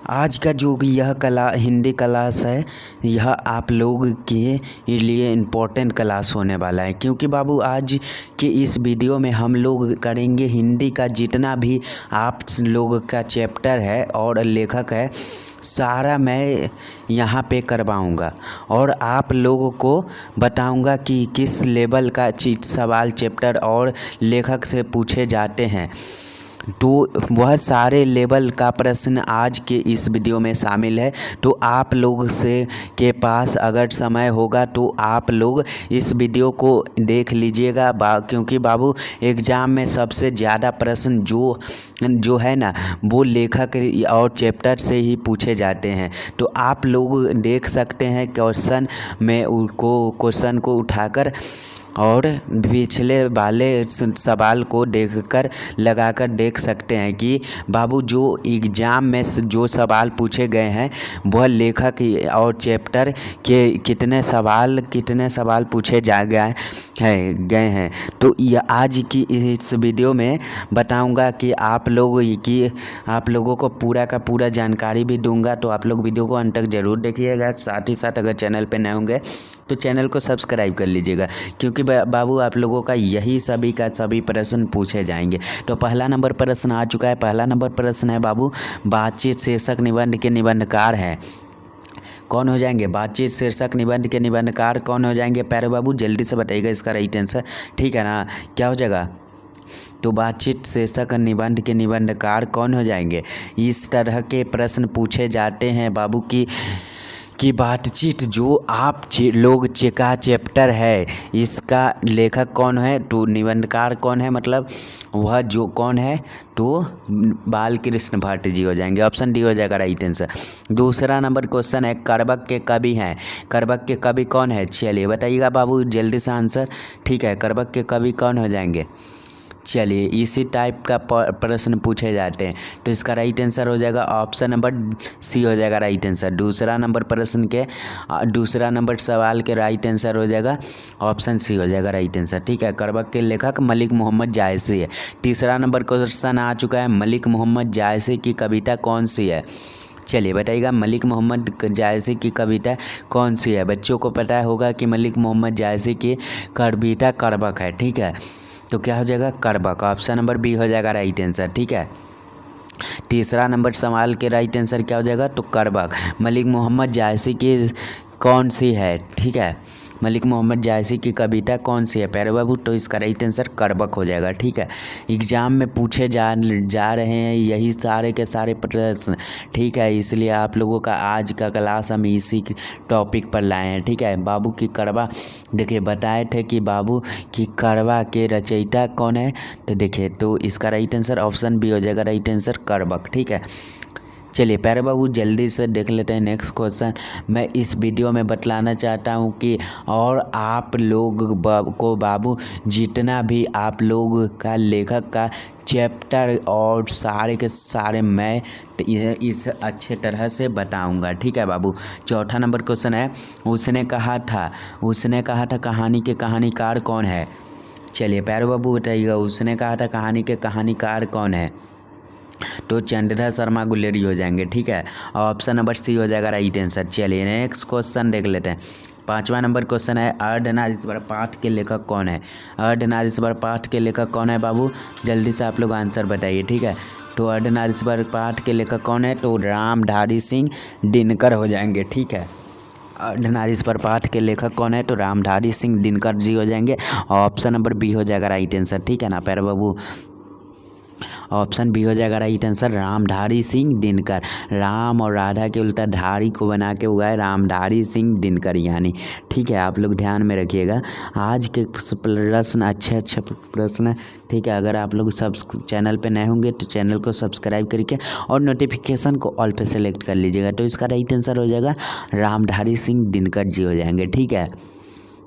आज का जो यह कला हिंदी क्लास है, यह आप लोग के लिए इम्पोर्टेंट क्लास होने वाला है, क्योंकि बाबू आज के इस वीडियो में हम लोग करेंगे हिंदी का जितना भी आप लोग का चैप्टर है और लेखक है, सारा मैं यहाँ पे करवाऊँगा और आप लोगों को बताऊँगा कि किस लेवल का सवाल चैप्टर और लेखक से पूछे जाते हैं। तो वह सारे लेवल का प्रश्न आज के इस वीडियो में शामिल है। तो आप लोग से के पास अगर समय होगा तो आप लोग इस वीडियो को देख लीजिएगा, क्योंकि बाबू एग्ज़ाम में सबसे ज़्यादा प्रश्न जो है ना, वो लेखक और चैप्टर से ही पूछे जाते हैं। तो आप लोग देख सकते हैं क्वेश्चन को उठाकर और पिछले वाले सवाल को देखकर लगाकर देख सकते हैं कि बाबू जो एग्ज़ाम में जो सवाल पूछे गए हैं वह लेखक और चैप्टर के कितने सवाल पूछे गए हैं। तो ये आज की इस वीडियो में बताऊंगा कि आप लोगों को पूरा का पूरा जानकारी भी दूंगा। तो आप लोग वीडियो को अंत तक ज़रूर देखिएगा। साथ ही साथ अगर चैनल पे नए होंगे तो चैनल को सब्सक्राइब कर लीजिएगा, क्योंकि बाबू आप लोगों का यही सभी प्रश्न पूछे जाएंगे। तो पहला नंबर प्रश्न आ चुका है। पहला नंबर प्रश्न है बाबू, बातचीत शीर्षक निबंध के निबंधकार हैं कौन हो जाएंगे? बातचीत शीर्षक निबंध के निबंधकार कौन हो जाएंगे? प्यारे बाबू जल्दी से बताइएगा इसका राइट आंसर, ठीक है ना? क्या हो जाएगा? तो बातचीत शीर्षक निबंध के निबंधकार कौन हो जाएंगे? इस तरह के प्रश्न पूछे जाते हैं बाबू कि बातचीत जो आप लोग का चैप्टर है, इसका लेखक कौन है, तो निबंधकार कौन है, मतलब वह जो कौन है, तो बाल कृष्ण भट्ट जी हो जाएंगे। ऑप्शन डी हो जाएगा राइट आंसर। दूसरा नंबर क्वेश्चन है, करबक के कवि हैं। करबक के कवि कौन है? चलिए बताइएगा बाबू जल्दी से आंसर, ठीक है? करबक के कवि कौन हो जाएंगे? चलिए इसी टाइप का प्रश्न पूछे जाते हैं, तो इसका राइट आंसर हो जाएगा ऑप्शन नंबर सी हो जाएगा राइट आंसर। दूसरा नंबर सवाल के राइट आंसर हो जाएगा ऑप्शन सी हो जाएगा राइट आंसर, ठीक है? करबक के लेखक मलिक मोहम्मद जायसी है। तीसरा नंबर क्वेश्चन आ चुका है, मलिक मोहम्मद जायसी की कविता कौन सी है? चलिए बताइएगा मलिक मोहम्मद जायसी की कविता कौन सी है? बच्चों को पता होगा कि मलिक मोहम्मद जायसी की कविता करबक है, ठीक है? तो क्या हो जाएगा? करबक। ऑप्शन नंबर बी हो जाएगा राइट आंसर, ठीक है? तीसरा नंबर सवाल के राइट आंसर क्या हो जाएगा? तो करबक। मलिक मोहम्मद जायसी की कौन सी है, ठीक है? मलिक मोहम्मद जायसी की कविता कौन सी है प्यारे बाबू? तो इसका राइट आंसर करबक हो जाएगा, ठीक है? एग्जाम में पूछे जा रहे हैं यही सारे के सारे प्रश्न, ठीक है? इसलिए आप लोगों का आज का क्लास हम इसी टॉपिक पर लाए हैं, ठीक है? बाबू की करवा देखिए बताए थे कि बाबू की करवा के रचयिता कौन है, तो देखिए तो इसका राइट आंसर ऑप्शन बी हो जाएगा राइट आंसर, करबक, ठीक है? चलिए प्यारे बाबू जल्दी से देख लेते हैं नेक्स्ट क्वेश्चन। मैं इस वीडियो में बतलाना चाहता हूं कि और आप लोग को बाबू जितना भी आप लोग का लेखक का चैप्टर और सारे के सारे मैं इस अच्छे तरह से बताऊंगा, ठीक है बाबू? चौथा नंबर क्वेश्चन है, उसने कहा था कहानी के कहानीकार कौन है? चलिए प्यारे बाबू बताइएगा, उसने कहा था कहानी के कहानीकार कौन है? तो चंद्रधर शर्मा गुलेरी हो जाएंगे, ठीक है? ऑप्शन नंबर सी हो जाएगा राइट आंसर। चलिए नेक्स्ट क्वेश्चन देख लेते हैं। पांचवा नंबर क्वेश्चन है, अर्धनारीश्वर पाठ के लेखक कौन है? अर्धनारीश्वर पाठ के लेखक कौन है बाबू? जल्दी से आप लोग आंसर बताइए, ठीक है? तो अर्धनारीश्वर पाठ के लेखक कौन है? तो रामधारी सिंह दिनकर हो जाएंगे, ठीक है? अर्धनारीश्वर पाठ के लेखक कौन है? तो रामधारी सिंह दिनकर जी हो जाएंगे। ऑप्शन नंबर बी हो जाएगा राइट आंसर, ठीक है ना प्यारे बाबू? ऑप्शन बी हो जाएगा राइट आंसर, रामधारी सिंह दिनकर। राम और राधा के उल्टा धारी को बना के उगाए रामधारी सिंह दिनकर यानी, ठीक है? आप लोग ध्यान में रखिएगा, आज के प्रश्न अच्छे प्रश्न है, ठीक है? अगर आप लोग सब चैनल पे नए होंगे तो चैनल को सब्सक्राइब करके और नोटिफिकेशन को ऑल पे सेलेक्ट कर लीजिएगा। तो इसका राइट आंसर हो जाएगा रामधारी सिंह दिनकर जी हो जाएंगे, ठीक है?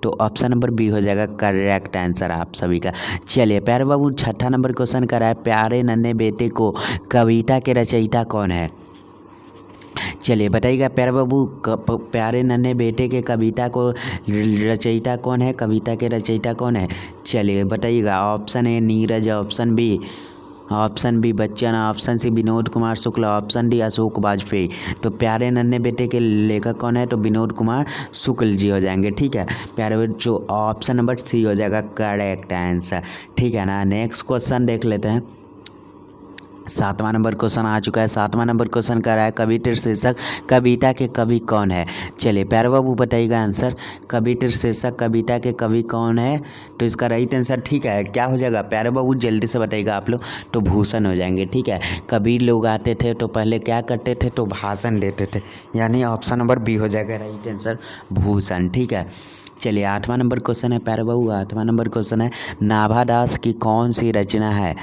तो ऑप्शन नंबर बी हो जाएगा करेक्ट आंसर आप सभी का। चलिए प्यारे बाबू छठा नंबर क्वेश्चन करा है, प्यारे नन्हे बेटे को कविता के रचयिता कौन है? चलिए बताइएगा प्यारे बाबू प्यारे नन्हे बेटे के कविता को रचयिता कौन है? कविता के रचयिता कौन है? चलिए बताइएगा, option A Neeraj, option B option B Bachchan, option C Vinod Kumar Shukla, option D Ashok Vajpeyi. तो प्यारे नन्हे बेटे के लेखक कौन है? तो विनोद कुमार शुक्ल जी हो जाएंगे। ठीक है, प्यारे जो ऑप्शन नंबर सी हो जाएगा करेक्ट आंसर। ठीक है ना। नेक्स्ट क्वेश्चन देख लेते हैं। 7वां नंबर क्वेश्चन आ चुका है। 7वां नंबर क्वेश्चन कर रहा है कवित्र शीर्षक कविता के कवि कौन है? चलिए प्यारे बाबू बताइएगा आंसर। कवित्र शीर्षक कविता के कवि कौन है? तो इसका राइट आंसर ठीक है क्या हो जाएगा प्यारे बाबू? जल्दी से बताइएगा आप लोग। तो भूषण हो जाएंगे। ठीक है, कबीर लोग आते थे तो पहले क्या करते थे? तो भाषण देते थे, यानी ऑप्शन नंबर बी हो जाएगा राइट आंसर भूषण। ठीक है, चलिए 8वां नंबर क्वेश्चन है प्यारे बाबू। 8वां नंबर क्वेश्चन है नाभादास की कौन सी रचना है?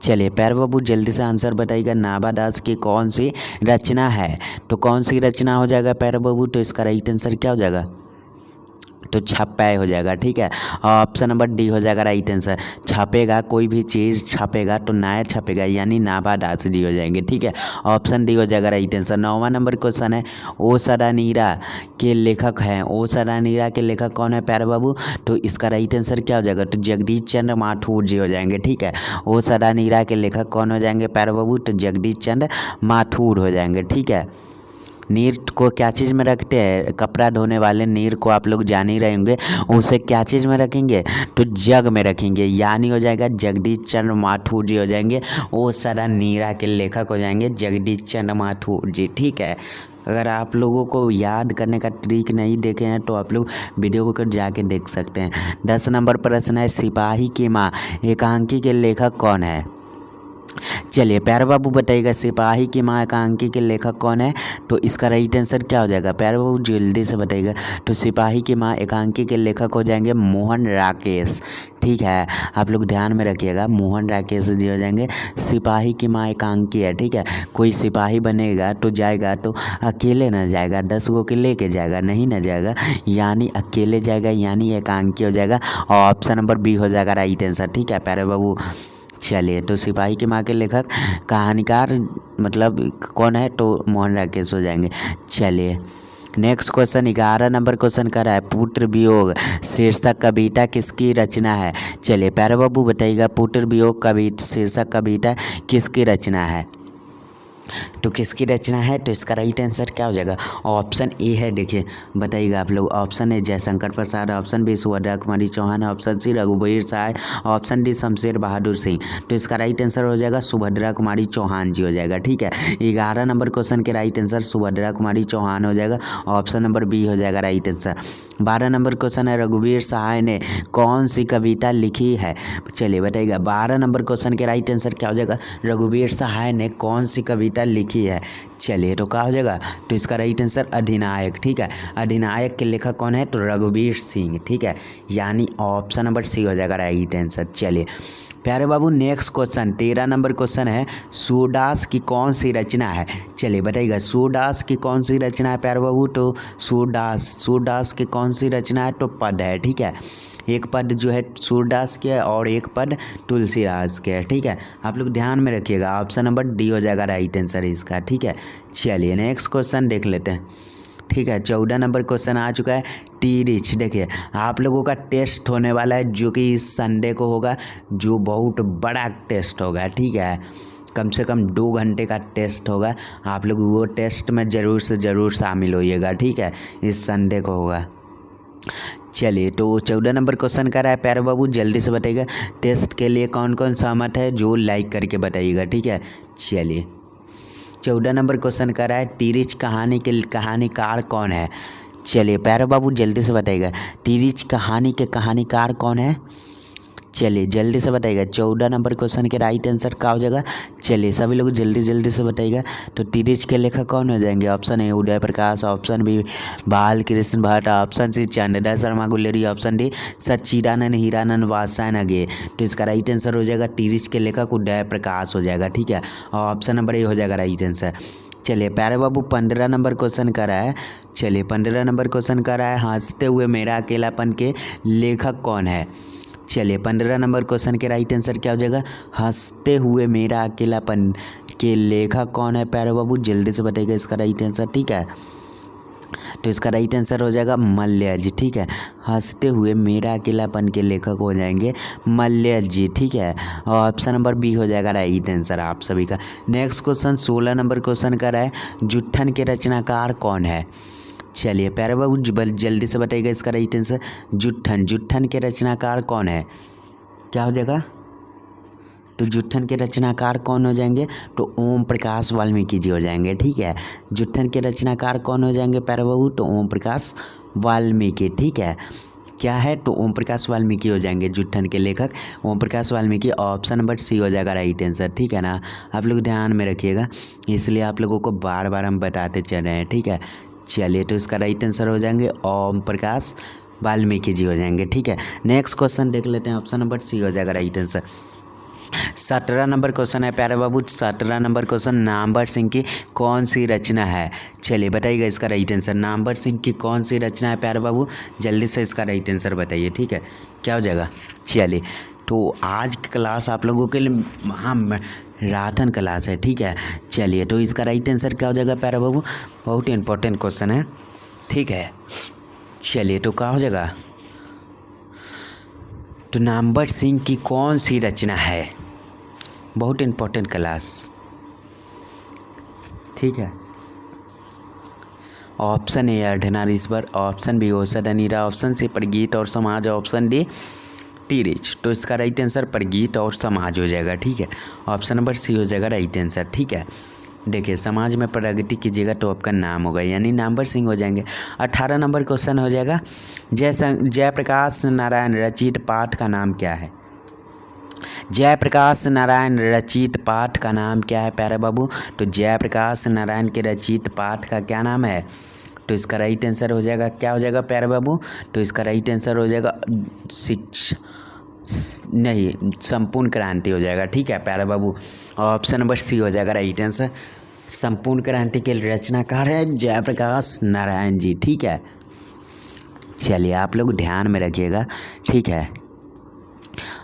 चलिए प्यारे बाबू जल्दी से आंसर बताइएगा। नाभादास की कौन सी रचना है? तो कौन सी रचना हो जाएगा प्यारे बाबू? तो इसका राइट आंसर क्या हो जाएगा? तो छपाई हो जाएगा। ठीक है, ऑप्शन नंबर डी हो जाएगा राइट आंसर। छपेगा, कोई भी चीज़ छपेगा तो नाय छपेगा, यानी नाभादास जी हो जाएंगे। ठीक है, ऑप्शन डी हो जाएगा राइट आंसर। 9वां नंबर क्वेश्चन है ओ सदा नीरा के लेखक हैं। ओ सदा नीरा के लेखक कौन है प्यारे बाबू? तो इसका राइट आंसर क्या हो जाएगा? तो जगदीश चंद्र माथुर जी हो जाएंगे। ठीक है, ओ सदा नीरा के लेखक कौन हो जाएंगे प्यारे बाबू? तो जगदीश चंद्र माथुर हो जाएंगे। ठीक है, नीर को क्या चीज़ में रखते हैं? कपड़ा धोने वाले नीर को आप लोग जान ही रहे होंगे, उसे क्या चीज़ में रखेंगे? तो जग में रखेंगे, यानी हो जाएगा जगदीश चंद्र माथुर जी हो जाएंगे। ओ सदा नीरा के लेखक हो जाएंगे जगदीश चंद्र माथुर जी। ठीक है, अगर आप लोगों को याद करने का ट्रिक नहीं देखे हैं तो आप लोग वीडियो को कर जाके देख सकते हैं। 10 नंबर प्रश्न है सिपाही की माँ एकांकी के लेखक कौन है? चलिए प्यारे बाबू बताइएगा सिपाही की माँ एकांकी के लेखक कौन है? तो इसका राइट आंसर क्या हो जाएगा प्यारे बाबू? जल्दी से बताइएगा। तो सिपाही की माँ एकांकी के लेखक हो जाएंगे मोहन राकेश। ठीक है, आप लोग ध्यान में रखिएगा, मोहन राकेश जी हो जाएंगे। सिपाही की माँ एकांकी है। ठीक है, कोई सिपाही बनेगा तो जाएगा तो अकेले ना जाएगा, 10 गो के लेके जाएगा, नहीं ना जाएगा, यानी अकेले जाएगा, यानी एकांकी हो जाएगा। और ऑप्शन नंबर बी हो जाएगा राइट आंसर। ठीक है प्यारे बाबू, चलिए तो सिपाही की माँ के लेखक कहानीकार मतलब कौन है? तो मोहन राकेश हो जाएंगे। चलिए नेक्स्ट क्वेश्चन 11 नंबर क्वेश्चन कर रहा है पुत्र वियोग शीर्षक कविता किसकी रचना है? चलिए प्यारे बाबू बताइएगा पुत्र वियोग कविता शीर्षक कविता किसकी रचना है? तो किसकी रचना है? तो इसका राइट आंसर क्या हो जाएगा? ऑप्शन ए है, देखिए बताइएगा आप लोग। Option A Jaishankar Prasad, option B Subhadra Kumari Chauhan, option C रघुवीर सहाय, ऑप्शन डी शमशेर बहादुर सिंह। तो इसका राइट आंसर हो जाएगा सुभद्रा कुमारी चौहान जी हो जाएगा। ठीक है, 11 नंबर क्वेश्चन के राइट आंसर सुभद्रा कुमारी चौहान हो जाएगा। ऑप्शन नंबर बी हो जाएगा राइट आंसर। 12 नंबर क्वेश्चन है रघुवीर सहाय ने कौन सी कविता लिखी है? चलिए बताइएगा 12 नंबर क्वेश्चन के राइट आंसर क्या हो जाएगा? रघुवीर सहाय ने कौन सी कविता लिखी है? चलिए तो क्या हो जाएगा? तो इसका राइट आंसर अधिनायक। ठीक है, अधिनायक के लेखक कौन है? तो रघुवीर सिंह। ठीक है, यानी ऑप्शन नंबर सी हो जाएगा राइट आंसर। चलिए प्यारे बाबू नेक्स्ट क्वेश्चन 13 नंबर क्वेश्चन है सूरदास की कौन सी रचना है? चलिए बताइएगा सूरदास की कौन सी रचना है प्यारे बाबू? तो सूरदास की कौन सी रचना है? तो पद है। ठीक है, एक पद जो है सूरदास के है और एक पद तुलसीदास के है। ठीक है, आप लोग ध्यान में रखिएगा, ऑप्शन नंबर डी हो जाएगा राइट आंसर इसका। ठीक है, चलिए नेक्स्ट क्वेश्चन देख लेते हैं। ठीक है, 14 नंबर क्वेश्चन आ चुका है टी रिच। देखिए आप लोगों का टेस्ट होने वाला है जो कि इस संडे को होगा, जो बहुत बड़ा टेस्ट होगा। ठीक है, कम से कम 2 घंटे का टेस्ट होगा। आप लोग वो टेस्ट में ज़रूर से ज़रूर शामिल होइएगा। ठीक है, इस संडे को होगा। चलिए तो 14 नंबर क्वेश्चन कर रहा है प्यारे बाबू, जल्दी से बताइएगा टेस्ट के लिए कौन कौन सहमत है जो लाइक करके बताइएगा। ठीक है, चलिए 14 नंबर क्वेश्चन कर रहा है टी रिच कहानी के कहानीकार कौन है? चलिए प्यारे बाबू जल्दी से बताइएगा टी रिच कहानी के कहानीकार कौन है? चलिए जल्दी से बताइएगा 14 नंबर क्वेश्चन के राइट आंसर क्या हो जाएगा? चलिए सभी लोग जल्दी से बताइएगा। तो टी रिच के लेखक कौन हो जाएंगे? Option A Uday Prakash, option B Balkrishna Bhatt, option C Chandra Sharma Guleri, option D Sachchidanand Hiranand Vatsyayan. तो इसका राइट आंसर हो जाएगा टी रिच के लेखक उदय प्रकाश हो जाएगा। ठीक है, और ऑप्शन नंबर ए हो जाएगा राइट आंसर। चलिए प्यारे बाबू 15 नंबर क्वेश्चन कर रहा है। चलिए 15 नंबर क्वेश्चन कर रहा है हंसते हुए मेरा अकेलापन के लेखक कौन है? चलिए 15 नंबर क्वेश्चन के राइट आंसर क्या हो जाएगा? हंसते हुए मेरा अकेलापन के लेखक कौन है प्यारे बाबू? जल्दी से बताइएगा इसका राइट आंसर। ठीक है, तो इसका राइट आंसर हो जाएगा मल्यज। ठीक है, हंसते हुए मेरा अकेलापन के लेखक हो जाएंगे मल्यज जी। ठीक है, और ऑप्शन नंबर बी हो जाएगा राइट आंसर आप सभी का। नेक्स्ट क्वेश्चन 16 नंबर क्वेश्चन का है जुट्ठन के रचनाकार कौन है। चलिए प्यारे बाबू जल्दी से बताइएगा इसका राइट आंसर। जुट्ठन के रचनाकार कौन है, क्या हो जाएगा। तो जुट्ठन के रचनाकार कौन हो जाएंगे, तो ओम प्रकाश वाल्मीकि जी हो जाएंगे। ठीक है, जुट्ठन के रचनाकार कौन हो जाएंगे प्यारे बाबू, तो ओम प्रकाश वाल्मीकि। ठीक है, क्या है, तो ओम प्रकाश वाल्मीकि हो जाएंगे जुट्ठन के लेखक Om Prakash Valmiki. Option number C हो जाएगा राइट आंसर। ठीक है ना, आप लोग ध्यान में रखिएगा, इसलिए आप लोगों को बार बार हम बताते चल रहे हैं। ठीक है, चलिए तो इसका राइट आंसर हो जाएंगे ओम प्रकाश वाल्मीकि जी हो जाएंगे। ठीक है, नेक्स्ट क्वेश्चन देख लेते हैं, ऑप्शन नंबर सी हो जाएगा राइट आंसर। 17 नंबर क्वेश्चन है प्यारे बाबू। 17 नंबर क्वेश्चन नामवर सिंह की कौन सी रचना है। चलिए बताइएगा इसका राइट आंसर। नामवर सिंह की कौन सी रचना है प्यारे बाबू, जल्दी से इसका राइट आंसर बताइए। ठीक है, क्या हो जाएगा। चलिए तो आज की क्लास आप लोगों के लिए महाराथन क्लास है। ठीक है, चलिए तो इसका राइट आंसर क्या हो जाएगा प्यारे बाबू, बहुत ही इंपॉर्टेंट क्वेश्चन है। ठीक है, चलिए तो क्या हो जाएगा, तो नामवर सिंह की कौन सी रचना है, बहुत इंपॉर्टेंट क्लास। ठीक है, option A Ardhanarishwar, option B औसत अनीरा, ऑप्शन सी प्रगीत और समाज, ऑप्शन डी टीरिच। तो इसका राइट आंसर प्रगीत और समाज हो जाएगा। ठीक है, ऑप्शन नंबर सी हो जाएगा राइट आंसर। ठीक है, देखिए समाज में प्रगति कीजिएगा तो आपका नाम होगा, यानी नामवर सिंह हो जाएंगे। 18 नंबर क्वेश्चन हो जाएगा जयप्रकाश नारायण रचित पाठ का नाम क्या है। जयप्रकाश नारायण रचित पाठ का नाम क्या है प्यारे बाबू, तो जयप्रकाश नारायण के रचित पाठ का क्या नाम है, तो इसका राइट आंसर हो जाएगा, क्या हो जाएगा प्यारे बाबू, तो इसका राइट आंसर हो जाएगा संपूर्ण क्रांति हो जाएगा। ठीक है प्यारे बाबू, ऑप्शन नंबर सी हो जाएगा राइट आंसर। संपूर्ण क्रांति के रचनाकार है जयप्रकाश नारायण जी। ठीक है, चलिए आप लोग ध्यान में रखिएगा। ठीक है,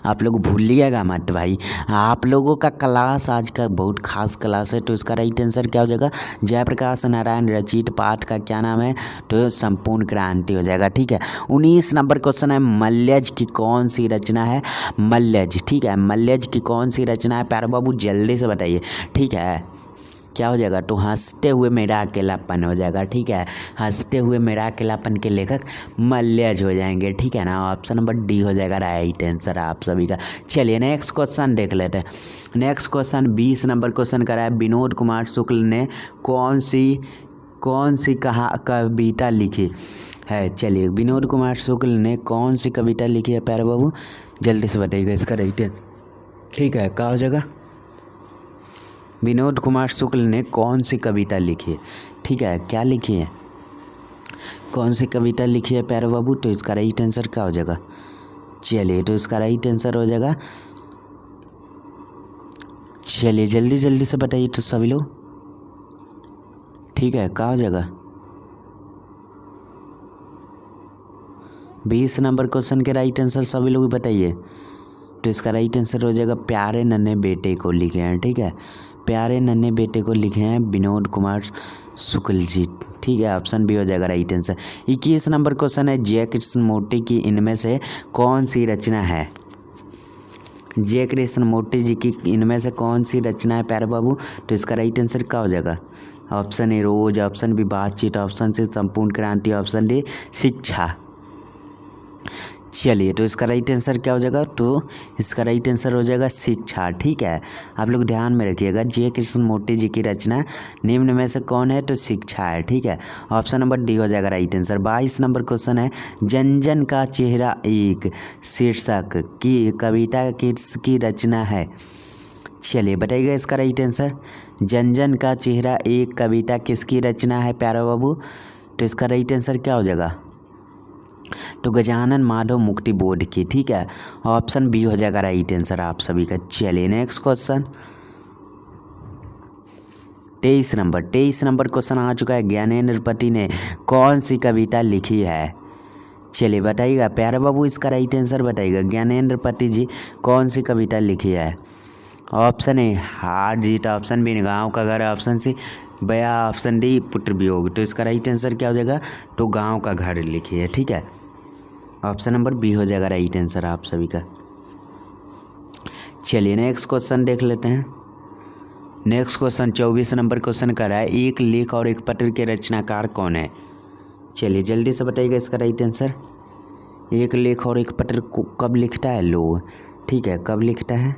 आप लोग भूलिएगा मत भाई, आप लोगों का क्लास आज का बहुत खास क्लास है। तो इसका राइट आंसर क्या हो जाएगा, जयप्रकाश नारायण रचित पाठ का क्या नाम है, तो संपूर्ण क्रांति हो जाएगा। ठीक है, 19 नंबर क्वेश्चन है मल्यज की कौन सी रचना है। मल्यज, ठीक है, मल्यज की कौन सी रचना है प्यारे बाबू, जल्दी से बताइए। ठीक है, क्या हो जाएगा, तो हंसते हुए मेरा अकेलापन हो जाएगा। ठीक है, हंसते हुए मेरा अकेलापन के लेखक मल्यज हो जाएंगे। ठीक है ना, ऑप्शन नंबर डी हो जाएगा राइट आंसर आप सभी का। चलिए नेक्स्ट क्वेश्चन देख लेते हैं। नेक्स्ट क्वेश्चन 20 नंबर क्वेश्चन करा है विनोद कुमार शुक्ल ने कौन सी कविता लिखी है। चलिए विनोद कुमार शुक्ल ने कौन सी कविता लिखी है प्यारे बाबू, जल्दी से बताइएगा इसका राइट आंसर। ठीक है, क्या हो जाएगा, विनोद कुमार शुक्ल ने कौन सी कविता लिखी है। ठीक है, क्या लिखी है, कौन सी कविता लिखी है प्यारे बाबू, तो इसका राइट आंसर क्या हो जाएगा। चलिए तो इसका राइट आंसर हो जाएगा, चलिए जल्दी से बताइए तो सभी लोग। ठीक है, क्या हो जाएगा, 20 नंबर क्वेश्चन के राइट आंसर सभी लोग बताइए। तो इसका राइट आंसर हो जाएगा प्यारे नन्हे बेटे को लिखे हैं। ठीक है, प्यारे नन्हे बेटे को लिखे हैं विनोद कुमार शुक्ल जी। ठीक है, ऑप्शन बी हो जाएगा राइट आंसर। 21 नंबर क्वेश्चन है जय कृष्णमूर्ति की इनमें से कौन सी रचना है। जय कृष्णमूर्ति जी की इनमें से कौन सी रचना है प्यारे बाबू, तो इसका राइट आंसर क्या हो जाएगा। Option A Roz, option B Baatcheet, option C Sampoorna Kranti, option D शिक्षा। चलिए तो इसका राइट आंसर क्या हो जाएगा, तो इसका राइट आंसर हो जाएगा शिक्षा। ठीक है, आप लोग ध्यान में रखिएगा, जय कृष्णमूर्ति जी की रचना निम्न में से कौन है, तो शिक्षा है। ठीक है, ऑप्शन नंबर डी हो जाएगा राइट आंसर। 22 नंबर क्वेश्चन है जन जन का चेहरा एक शीर्षक की कविता किसकी रचना है। चलिए बताइएगा इसका राइट आंसर। जन जन का चेहरा एक कविता किसकी रचना है प्यारा बाबू, तो इसका राइट आंसर क्या हो जाएगा, तो गजानन माधव मुक्ति बोर्ड की। ठीक है, ऑप्शन बी हो जाएगा राइट आंसर आप सभी का। चलिए नेक्स्ट क्वेश्चन 23 नंबर क्वेश्चन आ चुका है ज्ञानेंद्र पति ने कौन सी कविता लिखी है। चलिए बताइएगा प्यारे बाबू, इसका राइट आंसर बताइएगा, ज्ञानेंद्र पति जी कौन सी कविता लिखी है। ऑप्शन ए हार जीत, ऑप्शन बी गाँव का घर, ऑप्शन सी बया, ऑप्शन डी पुत्र वियोग। तो इसका राइट आंसर क्या हो जाएगा, तो गाँव का घर लिखिए। ठीक है, ऑप्शन नंबर बी हो जाएगा राइट आंसर आप सभी का। चलिए नेक्स्ट क्वेश्चन देख लेते हैं। नेक्स्ट क्वेश्चन 24 नंबर क्वेश्चन कर रहा है, एक लेख और एक पत्र के रचनाकार कौन है। चलिए जल्दी से बताइएगा इसका राइट आंसर। एक लेख और एक पत्र कब लिखता है लोग, ठीक है, कब लिखता है,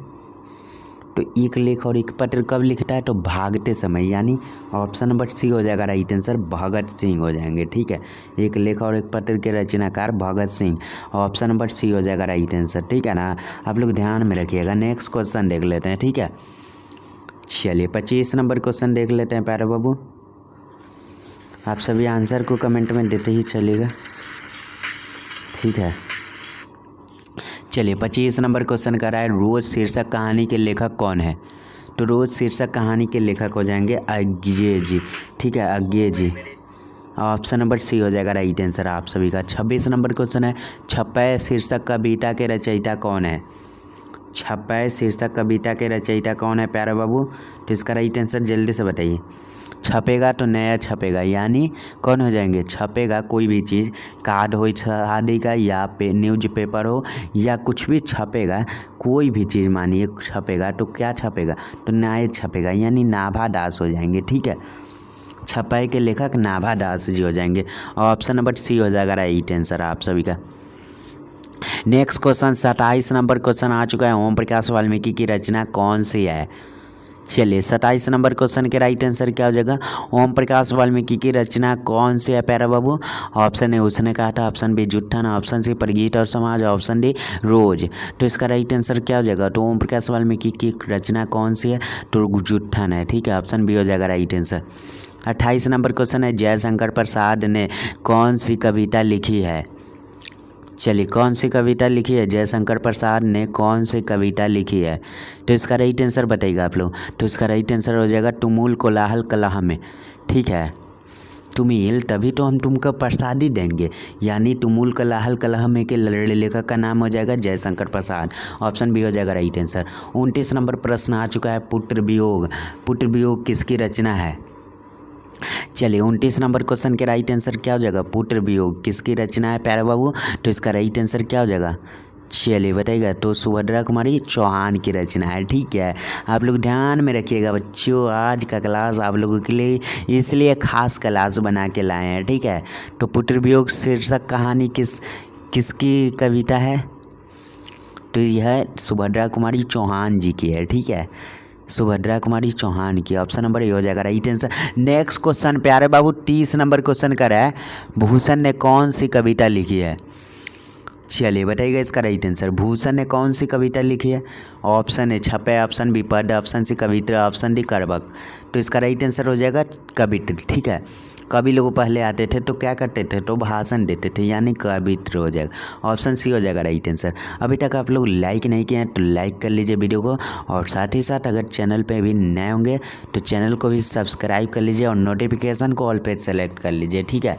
तो एक लेख और एक पत्र कब लिखता है, तो भागते समय, यानी ऑप्शन नंबर सी हो जाएगा राइट आंसर, भगत सिंह हो जाएंगे। ठीक है, एक लेख और एक पत्र के रचनाकार Bhagat Singh, option number C हो जाएगा राइट आंसर। ठीक है ना, आप लोग ध्यान में रखिएगा। नेक्स्ट क्वेश्चन देख लेते हैं। ठीक है, चलिए 25 नंबर क्वेश्चन देख लेते हैं प्यारे बाबू। आप सभी आंसर को कमेंट में देते ही चलिएगा। ठीक है, चलिए 25 नंबर क्वेश्चन कर रहा है, रोज शीर्षक कहानी के लेखक कौन है। तो रोज शीर्षक कहानी के लेखक हो जाएंगे अज्ञे जी। ठीक है, अज्ञे जी, ऑप्शन नंबर सी हो जाएगा राइट आंसर आप सभी का। 26 नंबर क्वेश्चन है, छपै शीर्षक कविता के रचयिता कौन है। छपै शीर्षक कविता के रचयिता कौन है प्यारे बाबू, तो इसका राइट आंसर जल्दी से बताइए। छपेगा तो नया छपेगा, यानी कौन हो जाएंगे, छपेगा कोई भी चीज़, कार्ड हो शादी का या न्यूज पेपर हो या कुछ भी छपेगा, कोई भी चीज़ मानिए छपेगा, तो क्या छपेगा, तो नया छपेगा, यानी नाभा दास हो जाएंगे। ठीक है, छपाई के लेखक नाभा दास जी हो जाएंगे। ऑप्शन नंबर सी हो जाएगा राइट आंसर आप सभी का। नेक्स्ट क्वेश्चन 27 नंबर क्वेश्चन आ चुका है, ओम प्रकाश वाल्मीकि की रचना कौन सी है। चलिए 27 नंबर क्वेश्चन के राइट आंसर क्या हो जाएगा, ओम प्रकाश वाल्मीकि की रचना कौन सी है प्यारा बाबू। ऑप्शन ए उसने कहा था, ऑप्शन बी जुट्ठन, ऑप्शन सी परगीत और समाज, ऑप्शन डी रोज। तो इसका राइट आंसर क्या हो जाएगा, तो ओम प्रकाश वाल्मीकि की रचना कौन सी है, तो जुट्ठन है। ठीक है, ऑप्शन बी हो जाएगा राइट आंसर। 28 नंबर क्वेश्चन है, जयशंकर प्रसाद ने कौन सी कविता लिखी है। चलिए कौन सी कविता लिखी है, जयशंकर प्रसाद ने कौन सी कविता लिखी है, तो इसका राइट आंसर बताइएगा आप लोग। तो इसका राइट आंसर हो जाएगा तुमुल कोलाहल कलह में। ठीक है, तुमिल तभी तो हम तुमको प्रसादी देंगे, यानी तुमुल कोलाहल कलह में के लेखक का नाम हो जाएगा जयशंकर प्रसाद, ऑप्शन बी हो जाएगा राइट आंसर। 29 नंबर प्रश्न आ चुका है, पुत्र वियोग। पुत्र वियोग किसकी रचना है। चलिए 29 नंबर क्वेश्चन के राइट आंसर क्या हो जाएगा, पुत्र वियोग किसकी रचना है प्यारे बाबू, तो इसका राइट आंसर क्या हो जाएगा, चलिए बताइएगा, तो सुभद्रा कुमारी चौहान की रचना है। ठीक है, आप लोग ध्यान में रखिएगा बच्चों, आज का क्लास आप लोगों के लिए इसलिए खास क्लास बना के लाए हैं। ठीक है, तो पुत्र वियोग शीर्षक कहानी किसकी कविता है, तो यह सुभद्रा कुमारी चौहान जी की है। ठीक है, सुभद्रा कुमारी चौहान की, ऑप्शन नंबर ए हो जाएगा राइट आंसर। नेक्स्ट क्वेश्चन प्यारे बाबू 30 नंबर क्वेश्चन का है, भूषण ने कौन सी कविता लिखी है। चलिए बताइएगा इसका राइट आंसर, भूषण ने कौन सी कविता लिखी है। ऑप्शन ए छपे, ऑप्शन बी पद, ऑप्शन सी कविता, ऑप्शन डी करवक। तो इसका राइट आंसर हो जाएगा कवित्र। ठीक है, कवि लोग पहले आते थे तो क्या करते थे, तो भाषण देते थे, यानी कवित्र हो जाएगा, ऑप्शन सी हो जाएगा राइट आंसर। अभी तक आप लोग लाइक नहीं किए हैं तो लाइक कर लीजिए वीडियो को, और साथ ही साथ अगर चैनल पे भी नए होंगे तो चैनल को भी सब्सक्राइब कर लीजिए और नोटिफिकेशन को ऑल पे सेलेक्ट कर लीजिए। ठीक है,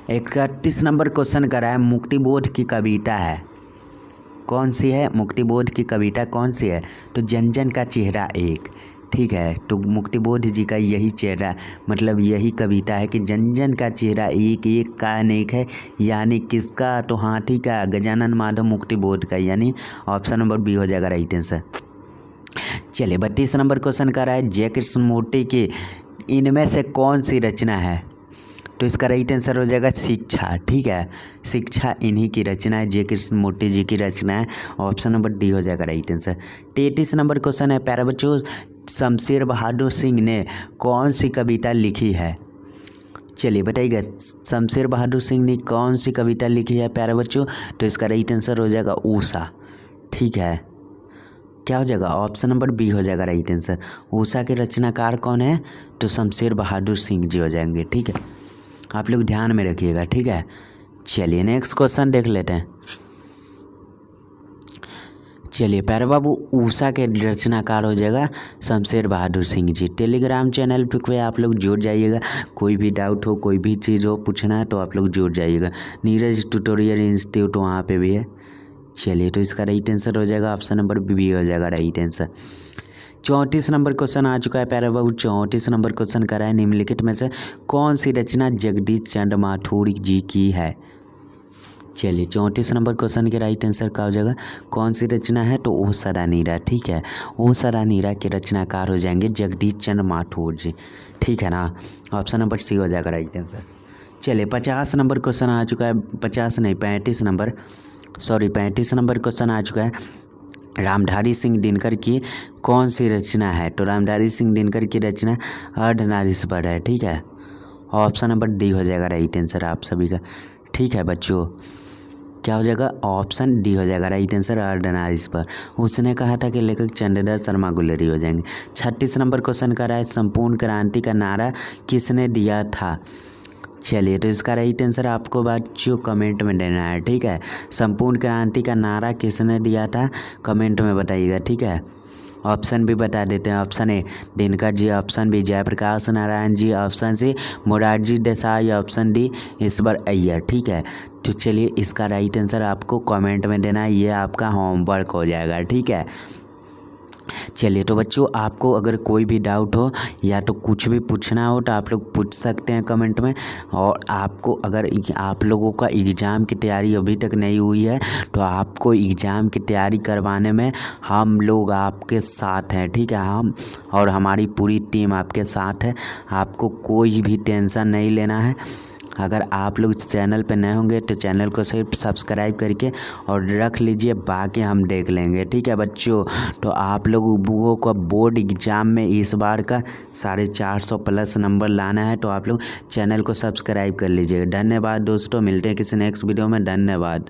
31 नंबर क्वेश्चन करा है, मुक्तिबोध की कविता है कौन सी है, मुक्तिबोध की कविता कौन सी है, तो जन जन का चेहरा एक। ठीक है, तो मुक्तिबोध जी का यही चेहरा, मतलब यही कविता है कि जन जन का चेहरा एक, एक का अनेक है, यानी किसका, तो हाथी का, गजानन माधव मुक्तिबोध का, यानी ऑप्शन नंबर बी हो जाएगा राइट आंसर। चलिए 32 नंबर क्वेश्चन कर रहा है, जय कृष्ण मूर्ति की इनमें से कौन सी रचना है, तो इसका राइट आंसर हो जाएगा शिक्षा। ठीक है, शिक्षा इन्हीं की रचना है, जय कृष्ण मूर्ति जी की रचना है, ऑप्शन नंबर डी हो जाएगा राइट आंसर। 33 नंबर क्वेश्चन है प्यारे बच्चों, शमशेर बहादुर सिंह ने कौन सी कविता लिखी है। चलिए बताइएगा, शमशेर बहादुर सिंह ने कौन सी कविता लिखी है प्यारे बच्चों, तो इसका राइट आंसर हो जाएगा ऊषा। ठीक है, क्या हो जाएगा, ऑप्शन नंबर बी हो जाएगा राइट आंसर। ऊषा के रचनाकार कौन है, तो शमशेर बहादुर सिंह जी हो जाएंगे। ठीक है, आप लोग ध्यान में रखिएगा। ठीक है, चलिए नेक्स्ट क्वेश्चन देख लेते हैं। चलिए प्यारे बाबू, ऊषा के रचनाकार हो जाएगा शमशेर बहादुर सिंह जी। टेलीग्राम चैनल पे आप लोग जुड़ जाइएगा, कोई भी डाउट हो, कोई भी चीज़ हो पूछना है तो आप लोग जुड़ जाइएगा। नीरज ट्यूटोरियल इंस्टीट्यूट वहाँ पे भी है। चलिए, तो इसका राइट आंसर हो जाएगा ऑप्शन नंबर बी हो जाएगा राइट आंसर। 34 नंबर क्वेश्चन आ चुका है। प्यारे बाबू 34 नंबर क्वेश्चन कर रहा है, निम्नलिखित में से कौन सी रचना जगदीश चंद्र माथुर जी की है। चलिए 34 नंबर क्वेश्चन के राइट आंसर क्या हो जाएगा, कौन सी रचना है, तो ओसारा नीरा। ठीक है, ओसारा नीरा के रचनाकार हो जाएंगे जगदीश चंद्र माथुर जी। ठीक है ना, ऑप्शन नंबर सी हो जाएगा राइट आंसर। चलिए 50 नंबर क्वेश्चन आ चुका है, 50 नहीं 35 नंबर 35 नंबर क्वेश्चन आ चुका है। रामधारी सिंह दिनकर की कौन सी रचना है, तो रामधारी सिंह दिनकर की रचना अर्धनारीश्वर है। ठीक है, ऑप्शन नंबर डी हो जाएगा राइट आंसर आप सभी का। ठीक है बच्चों, क्या हो जाएगा, ऑप्शन डी हो जाएगा राइट आंसर अर्धनारीश्वर। उसने कहा था कि लेखक चंद्रदास शर्मा गुलेरी हो जाएंगे। 36 नंबर क्वेश्चन का रहा है, संपूर्ण क्रांति का नारा किसने दिया था। चलिए तो इसका राइट आंसर आपको बच्चों कमेंट में देना है। ठीक है, संपूर्ण क्रांति का नारा किसने दिया था, कमेंट में बताइएगा। ठीक है, ऑप्शन भी बता देते हैं। Option A Dinkar ji, option B Jayaprakash Narayan ji, option C Morarji Desai, option D Ishwar Iyer. ठीक है, तो चलिए इसका राइट आंसर आपको कमेंट में देना है, ये आपका होमवर्क हो जाएगा। ठीक है, चलिए तो बच्चों आपको अगर कोई भी डाउट हो या तो कुछ भी पूछना हो तो आप लोग पूछ सकते हैं कमेंट में। और आपको अगर आप लोगों का एग्ज़ाम की तैयारी अभी तक नहीं हुई है तो आपको एग्ज़ाम की तैयारी करवाने में हम लोग आपके साथ हैं। ठीक है, हम और हमारी पूरी टीम आपके साथ है, आपको कोई भी टेंशन नहीं लेना है। अगर आप लोग इस चैनल पे नए होंगे तो चैनल को सिर्फ सब्सक्राइब करके और रख लीजिए, बाकी हम देख लेंगे। ठीक है बच्चों, तो आप लोगों को बोर्ड एग्ज़ाम में इस बार का 450 प्लस नंबर लाना है, तो आप लोग चैनल को सब्सक्राइब कर लीजिएगा। धन्यवाद दोस्तों, मिलते हैं किसी नेक्स्ट वीडियो में। धन्यवाद।